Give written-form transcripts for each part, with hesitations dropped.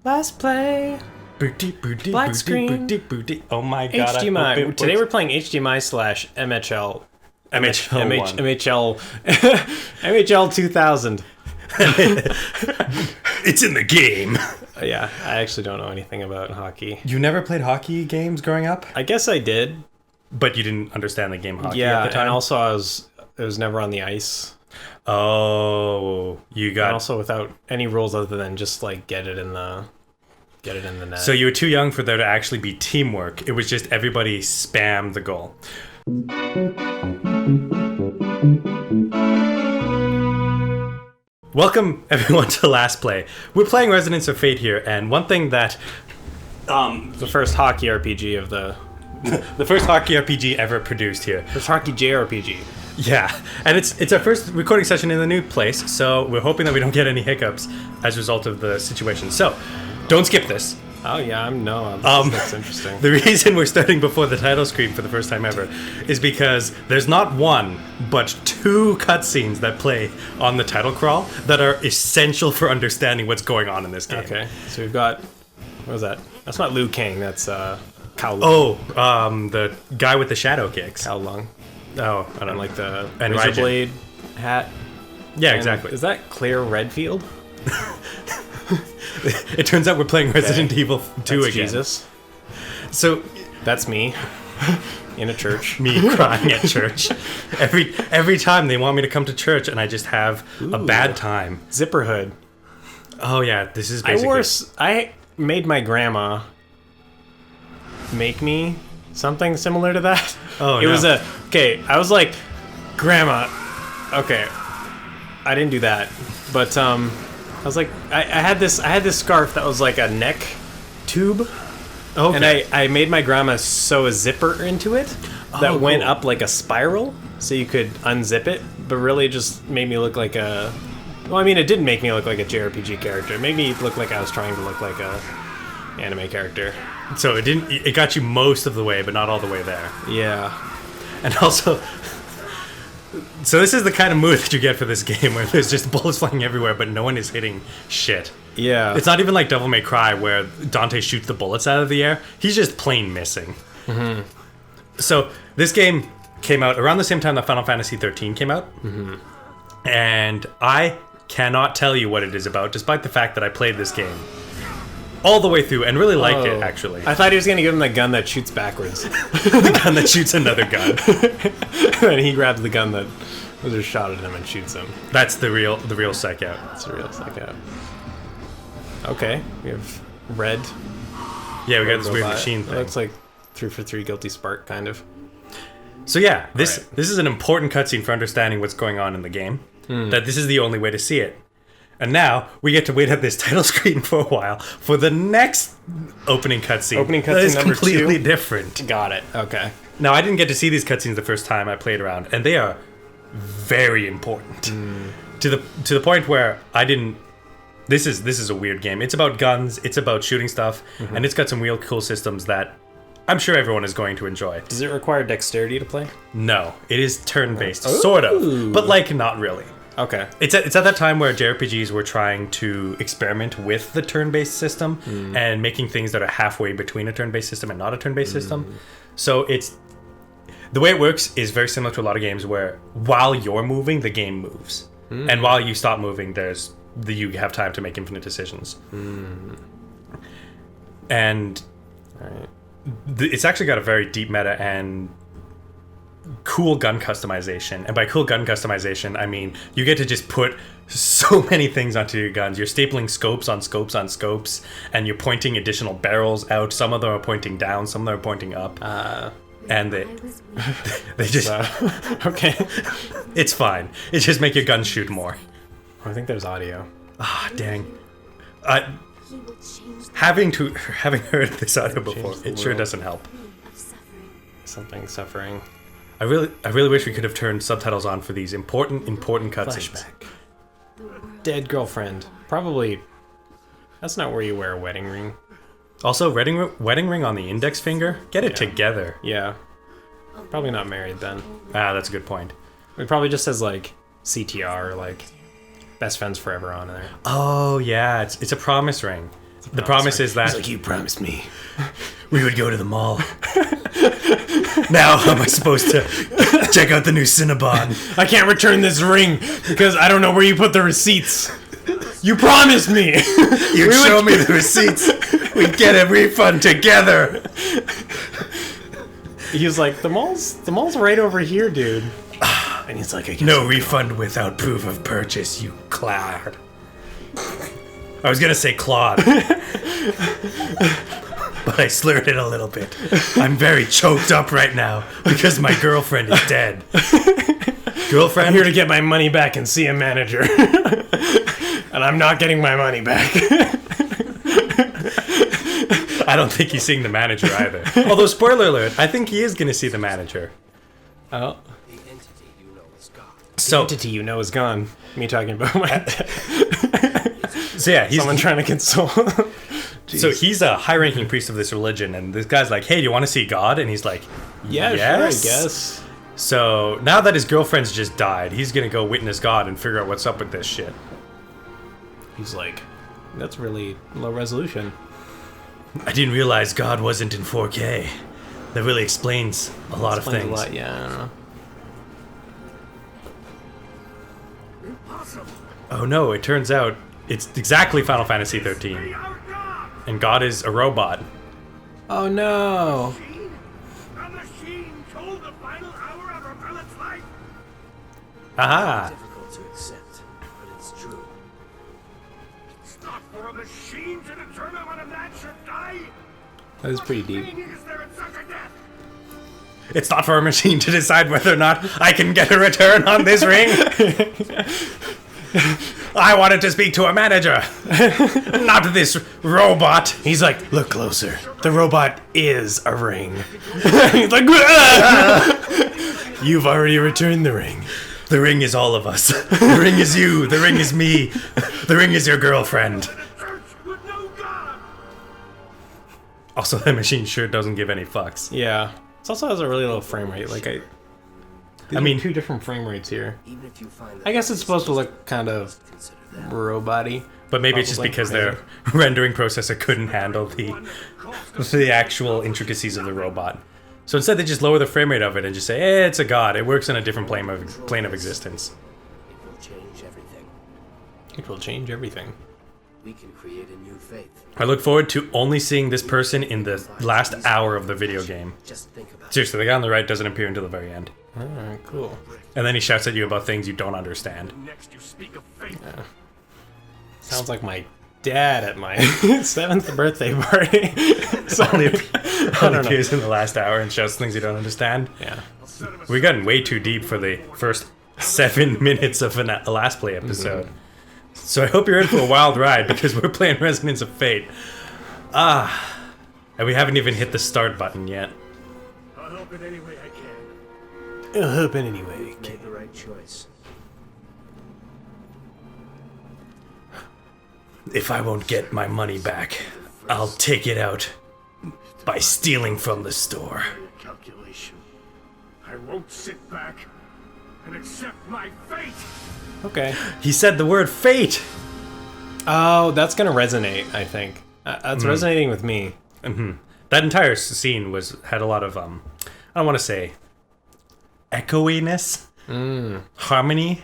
Last play. Black screen. Oh my god. HDMI. Today we're playing HDMI slash MHL. MHL MHL 2000. It's in the game. Yeah, I actually don't know anything about hockey. You never played hockey games growing up? I guess I did. But you didn't understand the game hockey at the time? And also it was never on the ice. Oh, you got... And also without any rules other than just like get it in the net. So you were too young for there to actually be teamwork. It was just everybody spammed the goal. Welcome everyone to Last Play. We're playing Resonance of Fate here, and one thing that the first hockey RPG of the first hockey RPG ever produced here. First hockey JRPG. Yeah, and it's our first recording session in the new place, so we're hoping that we don't get any hiccups as a result of the situation. So, don't skip this. Oh yeah, that's interesting. The reason we're starting before the title screen for the first time ever is because there's not one, but two cutscenes that play on the title crawl that are essential for understanding what's going on in this game. Okay, so we've got, what was that? That's not Liu Kang, that's Cao Lung. Oh, the guy with the shadow kicks. Cao Lung. Oh, I don't And like the and razor Raijin. blade hat. Yeah, And exactly. Is that Claire Redfield? It turns out we're playing Resident Evil 2 That's again. Jesus. So, That's me. In a church. me crying at church. Every time they want me to come to church and I just have a bad time. Zipper hood. Oh yeah, this is basically... I made my grandma make me something similar to that. Oh, It no. was I was like, Grandma, okay, I didn't do that, but I was like, I had this scarf that was like a neck tube, Okay. and I made my grandma sew a zipper into it that went cool. up like a spiral, so you could unzip it, but really just made me look like a... Well, I mean, it didn't make me look like a JRPG character. It made me look like I was trying to look like a anime character. So it got you most of the way, but not all the way there. Yeah. And also... So this is the kind of mood that you get for this game, where there's just bullets flying everywhere, but no one is hitting shit. Yeah. It's not even like Devil May Cry, where Dante shoots the bullets out of the air. He's just plain missing. Mm-hmm. So this game came out around the same time that Final Fantasy 13 came out. Mm-hmm. And I cannot tell you what it is about, despite the fact that I played this game all the way through and really liked it, actually. I thought he was going to give him the gun that shoots backwards. The gun that shoots another gun. And he grabs the gun that was just shot at him and shoots him. That's the real psych out. That's a real psych out. Okay, we have red. Yeah, we got this weird robot. machine It thing. looks like 3 for 3 Guilty Spark, kind of. So yeah, this Right. is an important cutscene for understanding what's going on in the game. That this is the only way to see it. And now we get to wait at this title screen for a while for the next opening cutscene. Opening that cutscene is number completely 2. different. Got it. Okay. Now I didn't get to see these cutscenes the first time I played around, and they are very important to the point where I didn't. This is a weird game. It's about guns. It's about shooting stuff, and it's got some real cool systems that I'm sure everyone is going to enjoy. Does it require dexterity to play? No, it is turn-based, sort of, but like not really. Okay. It's at that time where JRPGs were trying to experiment with the turn-based system and making things that are halfway between a turn-based system and not a turn-based system. So the way it works is very similar to a lot of games where while you're moving, the game moves, and while you stop moving, you have time to make infinite decisions. And Alright. it's actually got a very deep meta and cool gun customization. And by cool gun customization, I mean you get to just put so many things onto your guns. You're stapling scopes on scopes on scopes, and you're pointing additional barrels out. Some of them are pointing down, some of them are pointing up. And they just... Okay. It's fine. It just make your guns shoot more. I think there's audio. Ah, dang. Having heard this audio before, the it sure world. doesn't help. Something suffering. I really wish we could have turned subtitles on for these important cutscenes. Flashback. Dead girlfriend. Probably. That's not where you wear a wedding ring. Also, wedding ring on the index finger? Get it together. Yeah. Probably not married then. Ah, that's a good point. It probably just says like CTR, like best friends forever on there. Oh, yeah, it's a promise ring. The promise is that He's like, you promised me. we would go to the mall. Now, how am I supposed to check out the new Cinnabon? I can't return this ring because I don't know where you put the receipts. You promised me. You'd show me the receipts. We'd get a refund together. He was like, the mall's right over here, dude. And he's like, I guess No refund without proof of purchase, you clod. I was gonna say Claude. But I slurred it a little bit. I'm very choked up right now because my girlfriend is dead. Girlfriend? I'm here to get my money back and see a manager. And I'm not getting my money back. I don't think he's seeing the manager either. Although, spoiler alert, I think he is gonna see the manager. Oh. The entity you know is gone. So, Entity you know is gone. Me talking about my so yeah, he's someone trying to console. so he's a high-ranking priest of this religion, and this guy's like, "Hey, do you want to see God?" And he's like, Yeah, "Yes." sure, I guess. So now that his girlfriend's just died, he's gonna go witness God and figure out what's up with this shit. He's like, that's really low resolution. I didn't realize God wasn't in 4K. That really explains a lot of Explains things. a lot, yeah, I don't know. Oh no, it turns out it's exactly Final Fantasy 13. And God is a robot. Oh no! A machine told the final hour of Rebellet's life. Aha! Difficult to accept, but it's true. It's not for a machine to determine when a man should die. That was pretty deep. Meaning is there in such a death? It's not for a machine to decide whether or not I can get a return on this ring. I wanted to speak to a manager, not this robot. He's like, look closer. The robot is a ring. He's like, "Ah!" You've already returned the ring. The ring is all of us. The ring is you. The ring is me. The ring is your girlfriend. The church with no God. Also, the machine sure doesn't give any fucks. Yeah. It also has a really low frame rate. Like, I mean, two different frame rates here. Even if you find I guess it's supposed to look kind of consider that. robot-y. But maybe it's just Probably. because their rendering processor couldn't handle the actual intricacies of the robot. So instead, they just lower the frame rate of it and just say, "Eh, it's a god. It works on a different plane of existence." It will change everything. It will change everything. We can create a new faith. I look forward to only seeing this person in the last hour of the video game. Just think about it. Seriously, the guy on the right doesn't appear until the very end. Alright, cool. And then he shouts at you about things you don't understand. Next you speak of faith. Sounds like my dad at my 7th birthday party. So, Only I don't know. appears in the last hour and shouts things you don't understand. Yeah. We've gotten way too deep for the first 7 minutes of a Last Play episode. So I hope you're in for a wild ride because we're playing Resonance of Fate. And we haven't even hit the start button yet. I'll help in any way I can. It'll happen anyway. Made the right choice. If I won't get my money back, I'll take it out by stealing from the store. Calculation. I won't sit back and accept my fate. Okay. He said the word fate! Oh, that's gonna resonate, I think. That's resonating with me. That entire scene had a lot of, I don't want to say, echoiness? Harmony?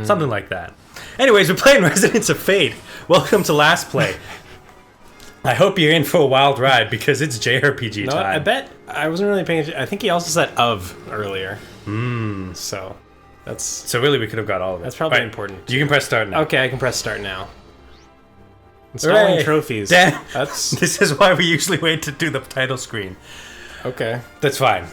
Something like that. Anyways, we're playing Resonance of Fate. Welcome to Last Play. I hope you're in for a wild ride because it's JRPG No, time. I bet I wasn't really paying attention. I think he also said of earlier. So that's So really, we could have got all of it. That's probably Alright, important. You can press start now. okay. I can press start now. Installing Hooray. trophies. Damn. That's This is why we usually wait to do the title screen. okay. That's fine.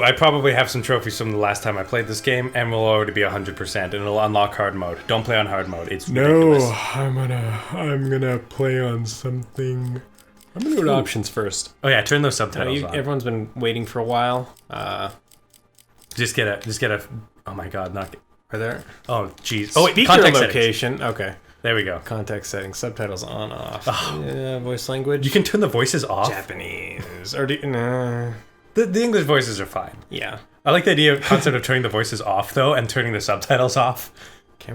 I probably have some trophies from the last time I played this game, and we'll already be 100%, and it'll unlock hard mode. Don't play on hard mode. It's ridiculous. I'm gonna play on something. I'm gonna go to options first. Oh yeah, turn those subtitles on. Everyone's been waiting for a while. Just get a. Oh my god, not. Are there? Oh jeez. Oh wait, Speaker context settings. location. Okay. There we go. Context settings. Subtitles on off. Yeah, voice language. You can turn the voices off. Japanese. Or nah. The English voices are fine. Yeah. I like the concept of turning the voices off though, and turning the subtitles off.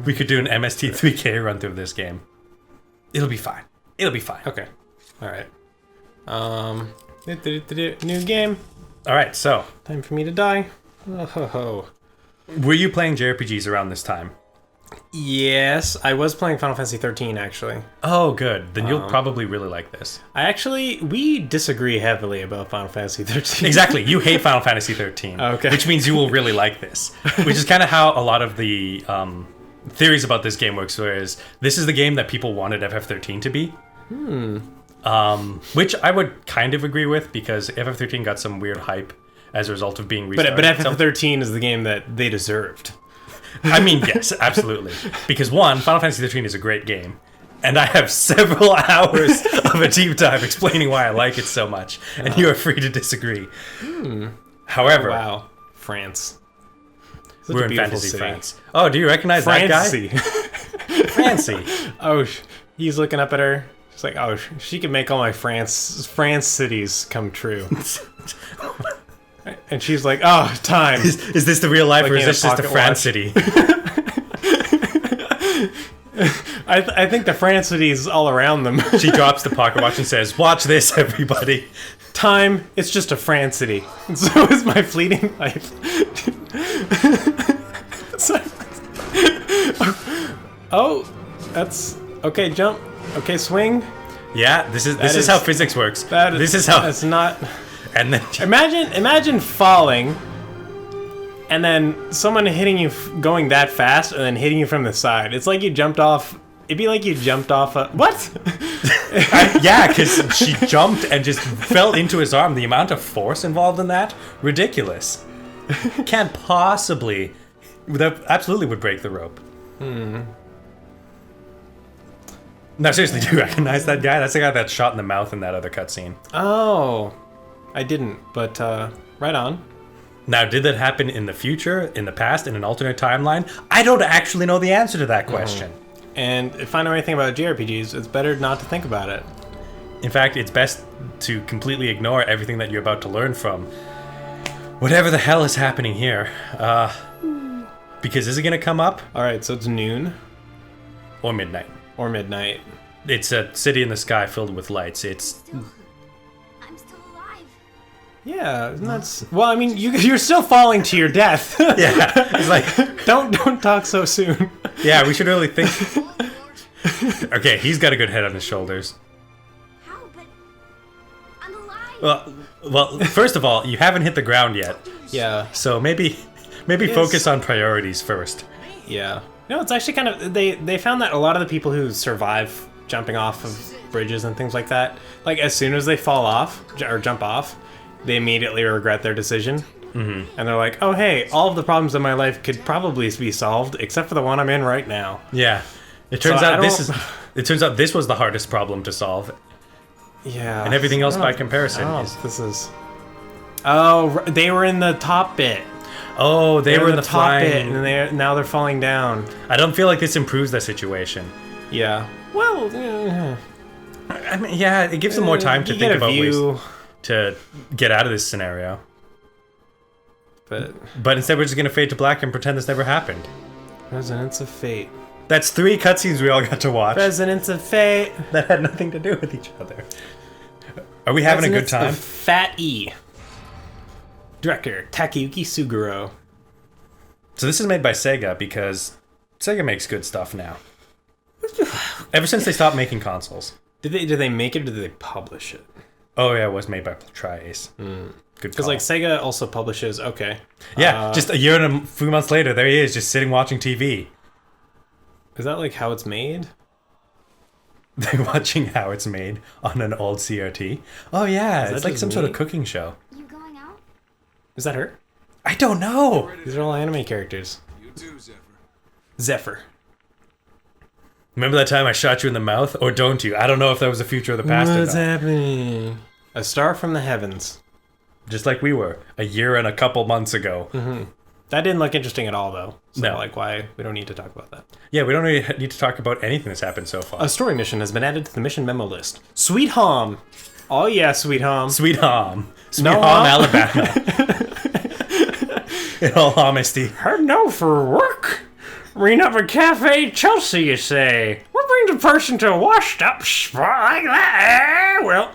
We could do an MST3K run through this game. It'll be fine. It'll be fine. Okay. All right. New game. All right, so Time for me to die. Oh, ho, ho. were you playing JRPGs around this time? Yes, I was playing Final Fantasy 13 actually. Oh, good. Then you'll probably really like this. We disagree heavily about Final Fantasy 13. Exactly. You hate Final Fantasy 13. Okay. Which means you will really like this. Which is kind of how a lot of the theories about this game works, whereas this is the game that people wanted FF13 to be. Which I would kind of agree with, because FF13 got some weird hype as a result of being restarted. But FF13 is the game that they deserved. I mean, yes, absolutely. Because one, Final Fantasy 13 is a great game, and I have several hours of a deep dive explaining why I like it so much, and you are free to disagree. However, Wow, France. Such we're a in beautiful fantasy city. France. Oh, do you recognize that guy? Francie. Fancy. Oh, he's looking up at her. She's like, oh, she could make all my France cities come true. And she's like, oh, time. Is this the real life, or Looking is at this a just a pocket Francity? I think the France cities all around them. She drops the pocket watch and says, "Watch this, everybody." Time, it's just a France city. And so is my fleeting life. Oh, that's okay. Jump. Okay, swing. Yeah, this is is- how physics works. This is how. That's not. And then Imagine falling, and then someone hitting you, going that fast, and then hitting you from the side. It's like you jumped off. It'd be like you jumped off a what? yeah, because she jumped and just fell into his arm. The amount of force involved in that, ridiculous. Can't possibly. That absolutely would break the rope. No, seriously, do you recognize that guy? That's the guy that shot in the mouth in that other cutscene. Oh, I didn't. But right on. Now, did that happen in the future, in the past, in an alternate timeline? I don't actually know the answer to that question. And if I know anything about JRPGs, it's better not to think about it. In fact, it's best to completely ignore everything that you're about to learn from whatever the hell is happening here. Because is it going to come up? All right, so it's noon Or midnight? or midnight. It's a city in the sky filled with lights. It's I'm still alive. Yeah, and that's well. I mean, you're still falling to your death. yeah. It's like don't talk so soon. yeah. We should really think. Okay, he's got a good head on his shoulders. How? But I'm alive. Well. First of all, you haven't hit the ground yet, Yeah, so maybe focus on priorities first. yeah. No, it's actually kind of they found that a lot of the people who survive jumping off of bridges and things like that, like as soon as they fall off or jump off, they immediately regret their decision. And they're like, oh hey, all of the problems in my life could probably be solved except for the one I'm in right now. Yeah. It turns So I out don't- It turns out this was the hardest problem to solve, Yeah. and everything else I by don't- comparison I don't know is. if this is. Oh, they were in the top bit. Oh, they were in the top bit, flying. and now they're falling down. I don't feel like this improves the situation. Yeah. Well, I mean, yeah, it gives them more time to you think get a about ways view, to get out of this scenario. but But instead, we're just gonna fade to black and pretend this never happened. Resonance of Fate. That's 3 cutscenes we all got to watch Resonance of Fate. that had nothing to do with each other. Are we having a good Resonance time? of Fat E. Director Takayuki Suguro. So this is made by Sega because Sega makes good stuff now. Ever since they stopped making consoles. Did they make it or did they publish it? Oh yeah, it was made by Tri-Ace. Good Because call. like Sega also publishes. Okay. Yeah, just a year and a few months later, there he is, just sitting watching TV. Is that like how it's made? They're watching how it's made on an old CRT. Oh yeah, that it's like just some sort of me? cooking show. You going out? Is that her? I don't know. These are all anime characters. You too, Zephyr. Zephyr. Remember that time I shot you in the mouth? Or don't you? I don't know if that was the future or the past or What's not. happening? A star from the heavens. Just like we were a year and a couple months ago. That didn't look interesting at all, though. So, No. like, why? We don't need to talk about that. Yeah, we don't really need to talk about anything that's happened so far. A story mission has been added to the mission memo list. Sweet Home. Oh, yeah, Sweet Home. Sweet Home. Sweet No Home, hom? Alabama. In all honesty. Heard no for work. Ring up a cafe, Chelsea, you say. What brings brings a person to a washed-up spot like that? Well,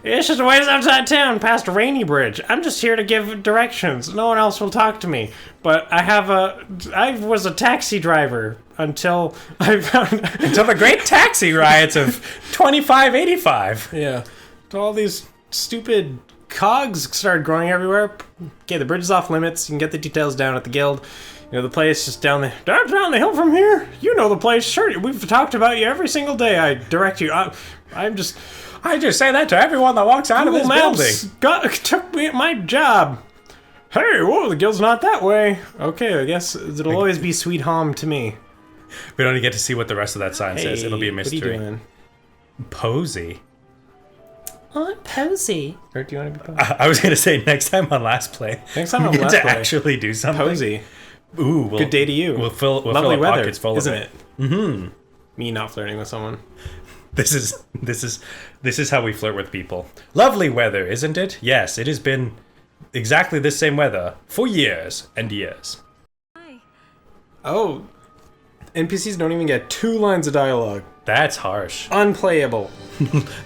it's just a ways outside town, past a rainy bridge. I'm just here to give directions. No one else will talk to me. But I was a taxi driver until I found... Until the great taxi riots of 2585. Yeah. All these stupid cogs started growing everywhere. Okay, the bridge is off limits. You can get the details down at the guild. You know, the place just down the hill from here. You know the place. Sure, we've talked about you every single day. I direct you. I just say that to everyone that walks out of this building. Took me my job. Hey, whoa, the guild's not that way. Okay, I guess it'll always be Sweet Home to me. We don't get to see what the rest of that sign says. It'll be a mystery. What are you doing? Posy. I'm Posy. Or do you want to be Posy? I was going to say next time on Last Play. Next time on we get Last to Play. actually do something. Posy. Ooh, Good day to you. We'll fill Lovely our weather, pockets full isn't of it? Mm-hmm. Me not flirting with someone. This is how we flirt with people. Lovely weather, isn't it? Yes, it has been exactly the same weather for years and years. Oh, NPCs don't even get 2 lines of dialogue. That's harsh. Unplayable.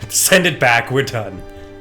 Send it back. We're done.